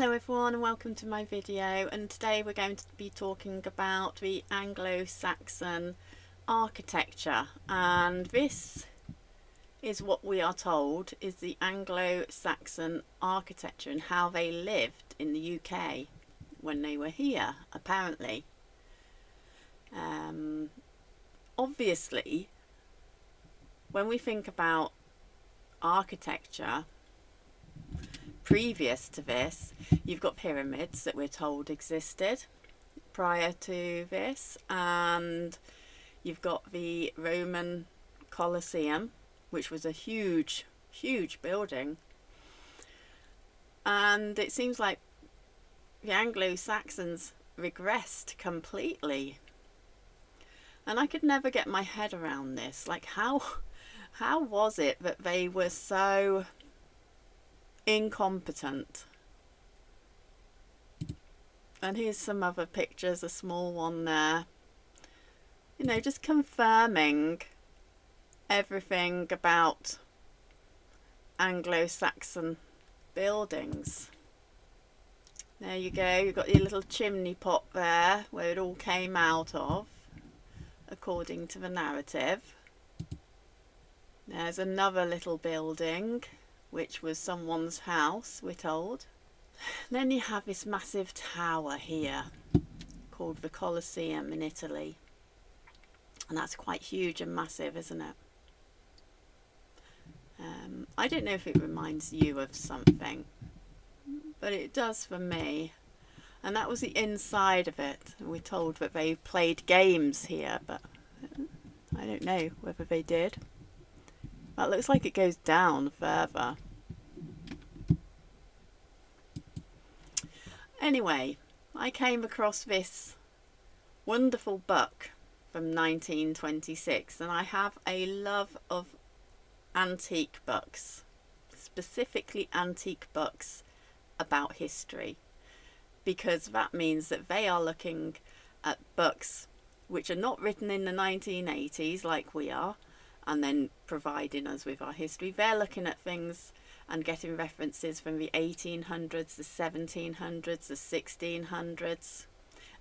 Hello everyone and welcome to my video, and today we're going to be talking about the Anglo Saxon architecture, and this is what we are told is the Anglo Saxon architecture and how they lived in the UK when they were here, apparently. Obviously, when we think about architecture previous to this, you've got pyramids that we're told existed prior to this, and you've got the Roman Colosseum, which was a huge building, and it seems like the Anglo-Saxons regressed completely, and I could never get my head around this. Like, how was it that they were so incompetent? And here's some other pictures, a small one there, you know, just confirming everything about Anglo-Saxon buildings. There you go, you've got your little chimney pot there where it all came out of, according to the narrative. There's another little building which was someone's house, we're told. Then you have this massive tower here called the Colosseum in Italy, and that's quite huge and massive, isn't it? I don't know if it reminds you of something, but it does for me. And that was the inside of it. We're told that they played games here, but I don't know whether they did. That looks like it goes down further. Anyway, I came across this wonderful book from 1926, and I have a love of antique books, specifically antique books about history, because that means that they are looking at books which are not written in the 1980s like we are, and then providing us with our history. They're looking at things and getting references from the 1800s, the 1700s, the 1600s,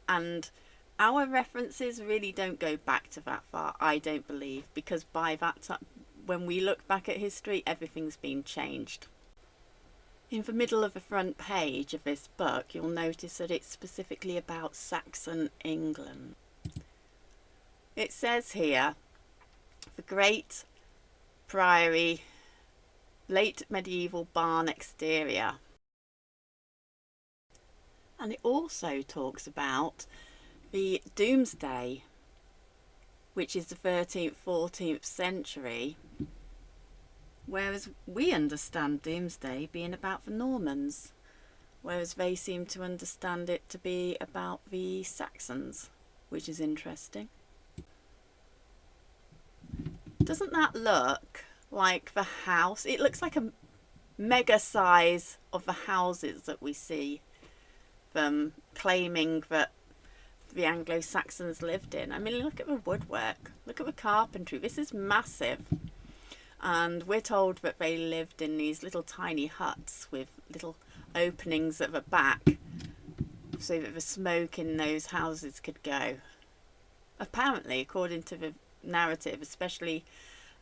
and our references really don't go back to that far, I don't believe, because by that time, when we look back at history, everything's been changed. In the middle of the front page of this book, you'll notice that it's specifically about Saxon England. It says here, the Great Priory, late medieval barn exterior. And it also talks about the Domesday, which is the 13th, 14th century, whereas we understand Domesday being about the Normans, whereas they seem to understand it to be about the Saxons, which is interesting. Doesn't that look like the house? It looks like a mega size of the houses that we see them claiming that the Anglo-Saxons lived in. I mean, look at the woodwork, look at the carpentry. This is massive, and we're told that they lived in these little tiny huts with little openings at the back so that the smoke in those houses could go. Apparently, according to the narrative, especially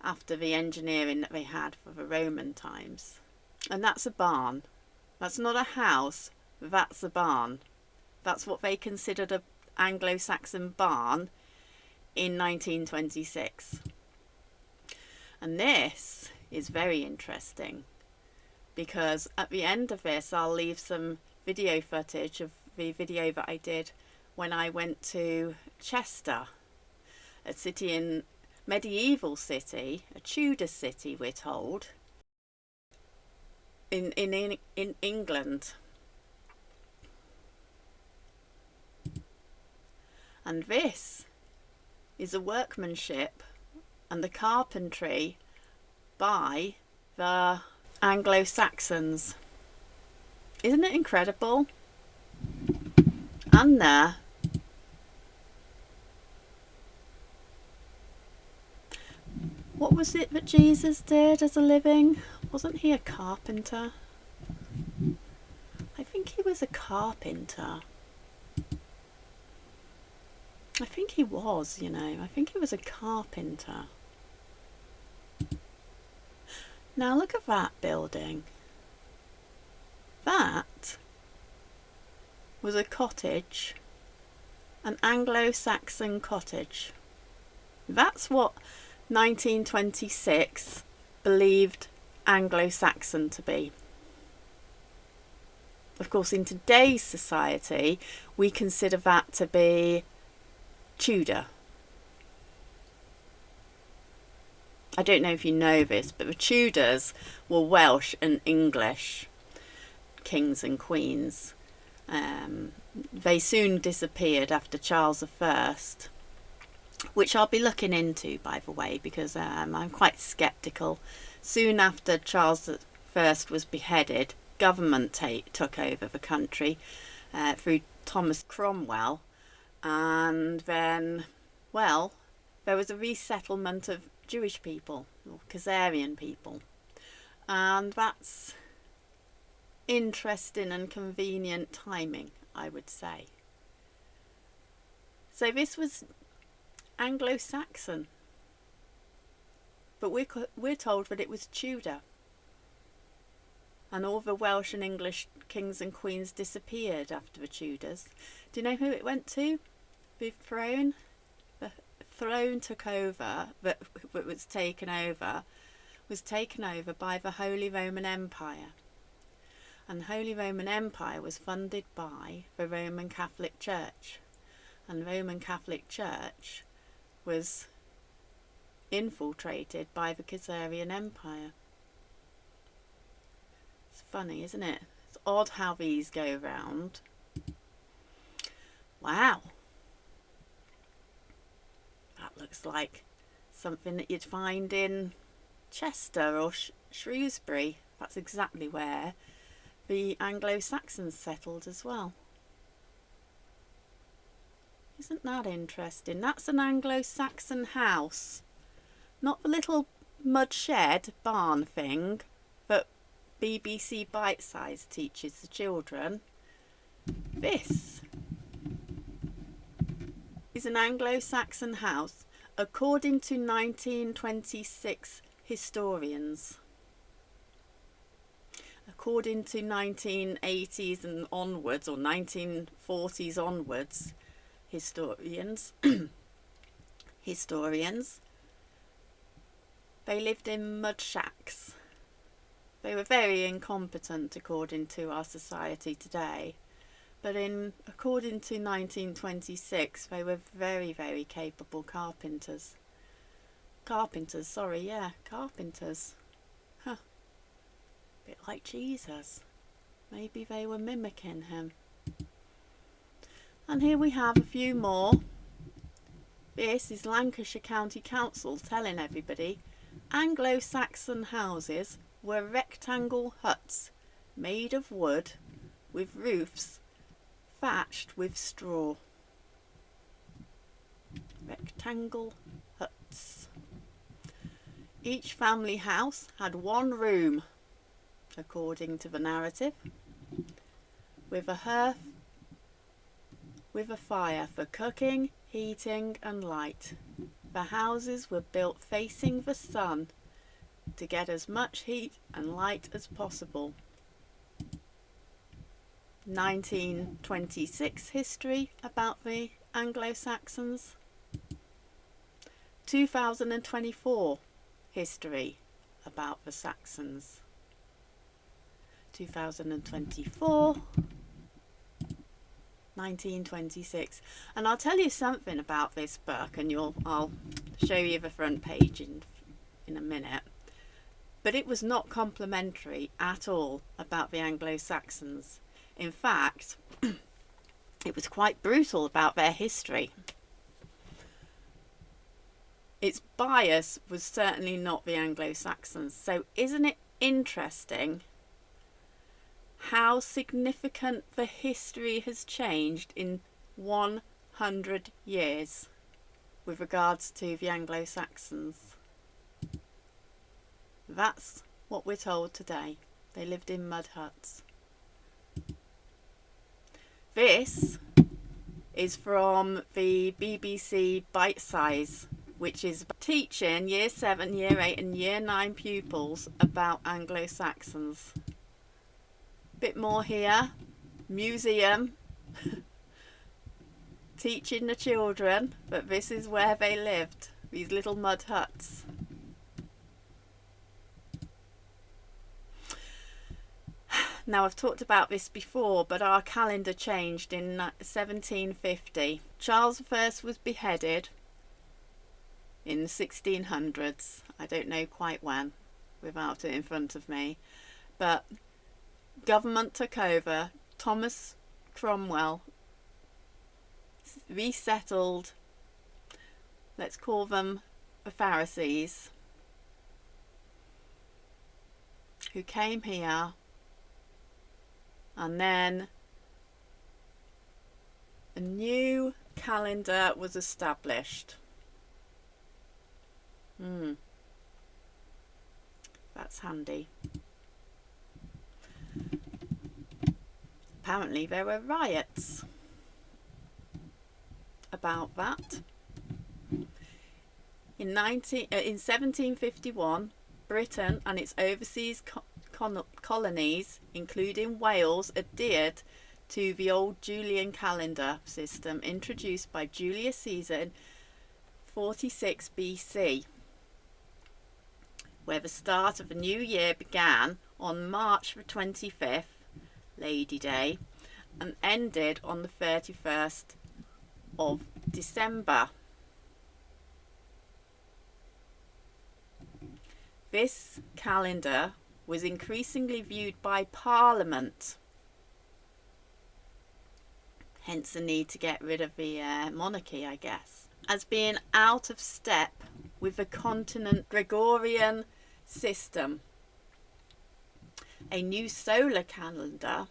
after the engineering that they had for the Roman times. And that's a barn. That's not a house, that's a barn. That's what they considered a Anglo-Saxon barn in 1926. And this is very interesting, because at the end of this I'll leave some video footage of the video that I did when I went to Chester, a city in medieval city, a Tudor city, we're told, in England. And this is the workmanship and the carpentry by the Anglo-Saxons. Isn't it incredible? And there, what was it that Jesus did as a living? Wasn't he a carpenter? I think he was a carpenter. I think he was, you know. I think he was a carpenter. Now look at that building. That was a cottage, an Anglo Saxon cottage. That's what 1926 believed Anglo Saxon to be. Of course, in today's society, we consider that to be Tudor. I don't know if you know this, but the Tudors were Welsh and English kings and queens. They soon disappeared after Charles I, which I'll be looking into, by the way, because I'm quite sceptical. Soon after Charles I was beheaded, government took over the country through Thomas Cromwell, and then, well, there was a resettlement of Jewish people, or Khazarian people, and that's interesting and convenient timing, I would say. So this was Anglo Saxon, but we're told that it was Tudor, and all the Welsh and English kings and queens disappeared after the Tudors. Do you know who it went to? The throne? The throne took over, that was taken over by the Holy Roman Empire. And the Holy Roman Empire was funded by the Roman Catholic Church. And the Roman Catholic Church was infiltrated by the Khazarian Empire. It's funny, isn't it? It's odd how these go round. Wow. That looks like something that you'd find in Chester or Shrewsbury. That's exactly where the Anglo-Saxons settled as well. Isn't that interesting? That's an Anglo-Saxon house. Not the little mud shed barn thing that BBC Bite Size teaches the children. This is an Anglo-Saxon house according to 1926 historians. According to 1980s and onwards, or 1940s onwards, historians, they lived in mud shacks. They were very incompetent according to our society today, but according to 1926, they were very, very capable carpenters. Carpenters. Huh. Bit like Jesus. Maybe they were mimicking him. And here we have a few more. This is Lancashire County Council telling everybody Anglo-Saxon houses were rectangle huts made of wood with roofs thatched with straw. Rectangle huts. Each family house had one room, according to the narrative, with a hearth with a fire for cooking, heating and light. The houses were built facing the sun to get as much heat and light as possible. 1926 history about the Anglo-Saxons. 2024 history about the Saxons. 2024, 1926. And I'll tell you something about this book, and I'll show you the front page in a minute. But it was not complimentary at all about the Anglo-Saxons. In fact, it was quite brutal about their history. Its bias was certainly not the Anglo-Saxons. So isn't it interesting how significant the history has changed in 100 years with regards to the Anglo-Saxons? That's what we're told today. They lived in mud huts. This is from the BBC Bite Size, which is teaching Year 7, Year 8 and Year 9 pupils about Anglo Saxons. Bit more here. Museum. Teaching the children that this is where they lived. These little mud huts. Now, I've talked about this before, but our calendar changed in 1750. Charles I was beheaded in the 1600s. I don't know quite when, without it in front of me. But government took over. Thomas Cromwell resettled, let's call them the Pharisees, who came here. And then a new calendar was established. That's handy. Apparently there were riots about that. In 1751, Britain and its overseas colonies, including Wales, adhered to the old Julian calendar system introduced by Julius Caesar in 46 BC, where the start of a new year began on March the 25th, Lady Day, and ended on the 31st of December. This calendar was increasingly viewed by Parliament, hence the need to get rid of the monarchy, I guess, as being out of step with the continent Gregorian system. A new solar calendar,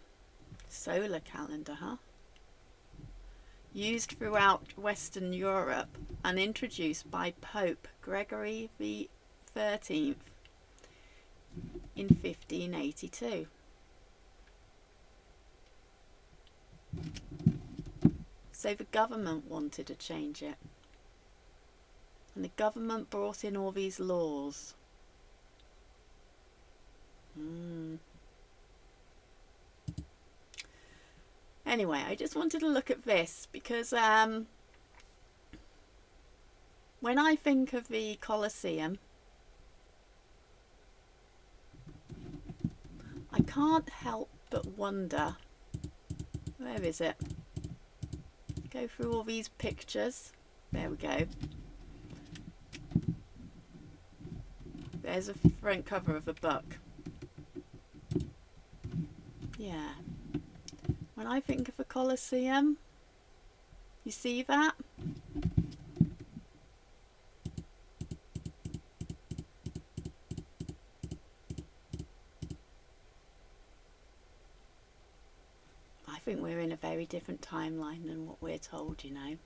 used throughout Western Europe and introduced by Pope Gregory the 13th in 1582. So the government wanted to change it, and the government brought in all these laws. Anyway, I just wanted to look at this because when I think of the Colosseum, I can't help but wonder, where is it? Go through all these pictures. There we go. There's a front cover of a book. Yeah. When I think of the Colosseum, you see that? I think we're in a very different timeline than what we're told, you know.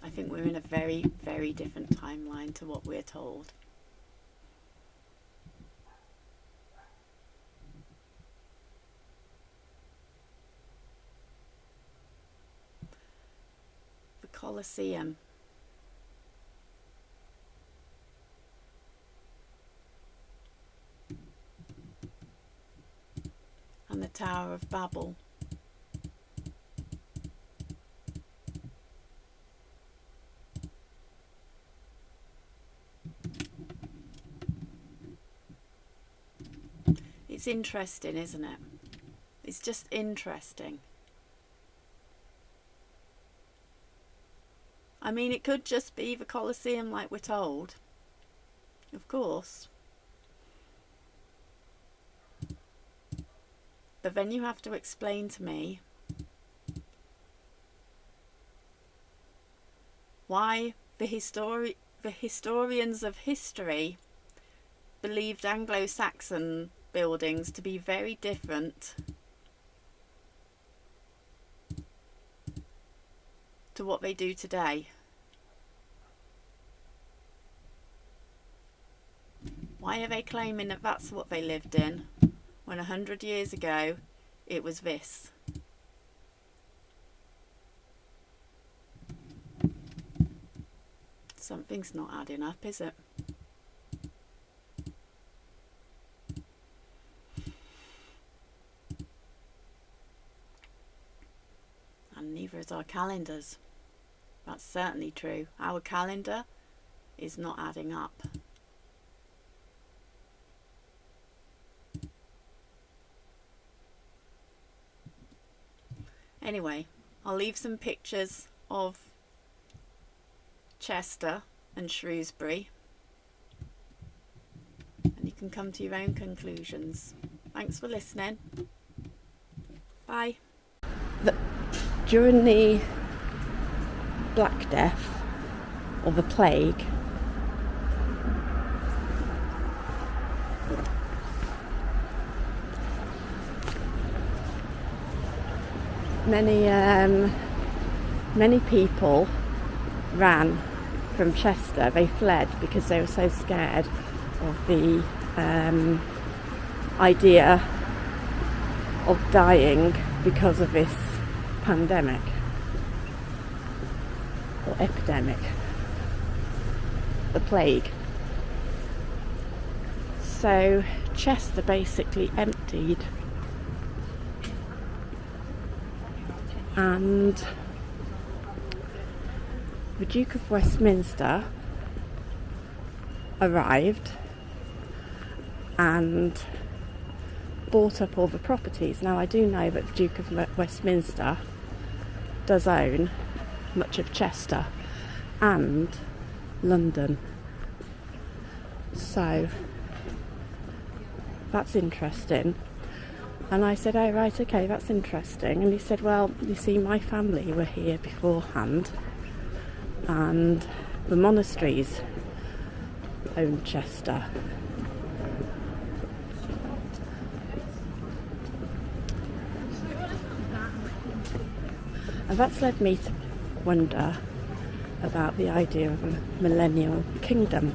I think we're in a very, very different timeline to what we're told. The Colosseum. And the Tower of Babel. It's interesting, isn't it? It's just interesting. I mean, it could just be the Colosseum like we're told, of course. But then you have to explain to me why the historians of history believed Anglo Saxon buildings to be very different to what they do today. Why are they claiming that that's what they lived in? when 100 years ago it was this. Something's not adding up, is it? And neither is our calendars. That's certainly true. Our calendar is not adding up. Anyway, I'll leave some pictures of Chester and Shrewsbury, and you can come to your own conclusions. Thanks for listening. Bye. During the Black Death, or the plague, many people ran from Chester. They fled because they were so scared of the idea of dying because of this pandemic or epidemic, the plague. So Chester basically emptied, and the Duke of Westminster arrived and bought up all the properties. Now, I do know that the Duke of Westminster does own much of Chester and London, so that's interesting. And I said, oh right, okay, that's interesting. And he said, well, you see, my family were here beforehand, and the monasteries owned Chester. And that's led me to wonder about the idea of a millennial kingdom.